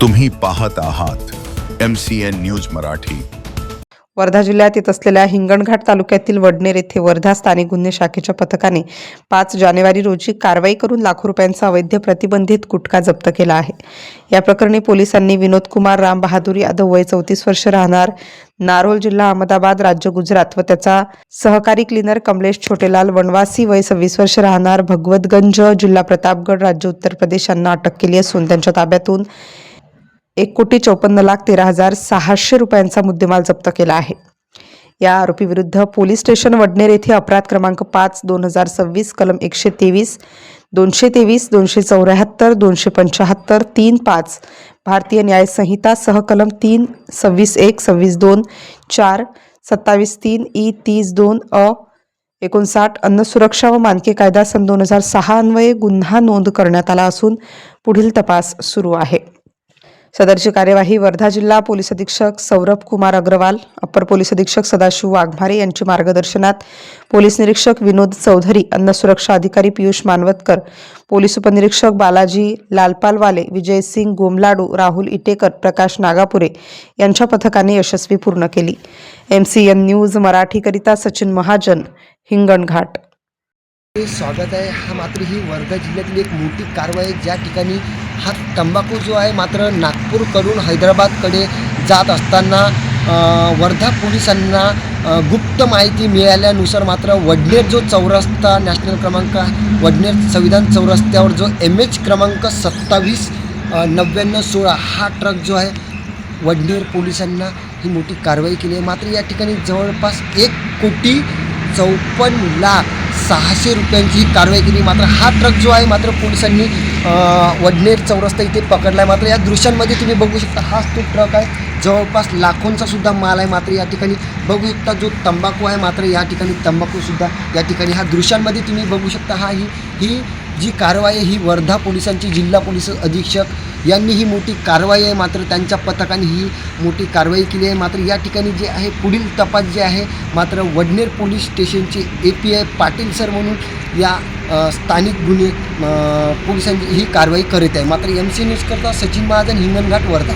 तुम्ही पाहत आहात MCN न्यूज मराठी। वर्धा जिल्ह्यात येत असलेल्या हिंगणघाट तालुक्यातील वडनेर येथे वर्धा स्थानिक गुन्हे शाखेच्या पथकाने 5 जानेवारी रोजी कारवाई करून लाखो रुपयांचा अवैध प्रतिबंधित गुटखा जप्त केला आहे। या प्रकरणी पोलिसांनी विनोद कुमार राम बहादूर यादव वय 34 वर्ष राहणार नारोल जिल्हा अहमदाबाद राज्य गुजरात व त्याचा सहकारी क्लीनर कमलेश छोटेलाल वनवासी वय 26 वर्ष राहणार भगवतगंज जिल्हा प्रतापगड राज्य उत्तर प्रदेश यांना अटक केली असून त्यांच्या ताब्यातून 1,54,13,600 रुपयांचा मुद्देमाल जप्त केला आहे। या आरोपी विरुद्ध पोलीस स्टेशन वडनेर येथे अपराध क्रमांक 5/2026 कलम 123 223 274 275 35 भारतीय न्याय संहिता सह कलम 3 26 1 26 2 4 27 3 ई 30 2 अ 59 अन्न सुरक्षा व मानके कायदा सन 2006 अन्वये गुन्हा नोंद करण्यात आला असून पुढील तपास सुरू आहे। सदरची कार्यवाही वर्धा जिल्हा पोलीस अधीक्षक सौरभ कुमार अग्रवाल, अप्पर पोलीस अधीक्षक सदाशिव वाघमारे यांच्या मार्गदर्शनात पोलीस निरीक्षक विनोद चौधरी, अन्न सुरक्षा अधिकारी पीयूष मानवतकर, पोलीस उपनिरीक्षक बालाजी लालपालवाले, विजयसिंग गोमलाडू, राहुल इटेकर, प्रकाश नागापुरे यांच्या पथकाने यशस्वी पूर्ण केली। MCN न्यूज मराठीकरिता सचिन महाजन, हिंगणघाट। स्वागत आहे। हा मात्र ही वर्धा जिल्ह्यातील एक मोठी कारवाई आहे, ज्या ठिकाणी हा तंबाखू जो आहे मात्र नागपूरकडून हैदराबादकडे जात असताना वर्धा पोलिसांना गुप्त माहिती मिळाल्यानुसार मात्र वडनेर जो चौरस्ता नॅशनल क्रमांक वडनेर संविधान चौरस्त्यावर जो MH क्रमांक 279916 हा ट्रक जो आहे वडनेर पोलिसांना ही मोठी कारवाई केली आहे। मात्र या ठिकाणी जवळपास 1,54,06,000 रुपयांची ही कारवाई केली। मात्र हा ट्रक जो आहे मात्र पोलिसांनी वडनेर चौरस्ता इथे पकडला आहे। मात्र या दृश्यांमध्ये तुम्ही बघू शकता हाच तो ट्रक आहे, जवळपास लाखोंचा सुद्धा माल आहे। मात्र या ठिकाणी बघू शकता जो तंबाखू आहे मात्र या ठिकाणी तंबाखूसुद्धा या ठिकाणी ह्या दृश्यांमध्ये तुम्ही बघू शकता। ही जी कारवाई आहे ही वर्धा पोलिसांची जिल्हा पोलीस अधीक्षक यांनी ही मोठी कारवाई आहे मात्र त्यांच्या पथकाने ही मोठी कारवाई केली आहे। मात्र या ठिकाणी जे आहे पुढील तपास जे आहे मात्र वडनेर पोलीस स्टेशनचे API पाटील सर म्हणून या स्थानिक गुन्हे पोलिसांची ही कारवाई करीत आहे। मात्र MCN न्यूज करता सचिन महाजन, हिंगणघाट, वर्धा।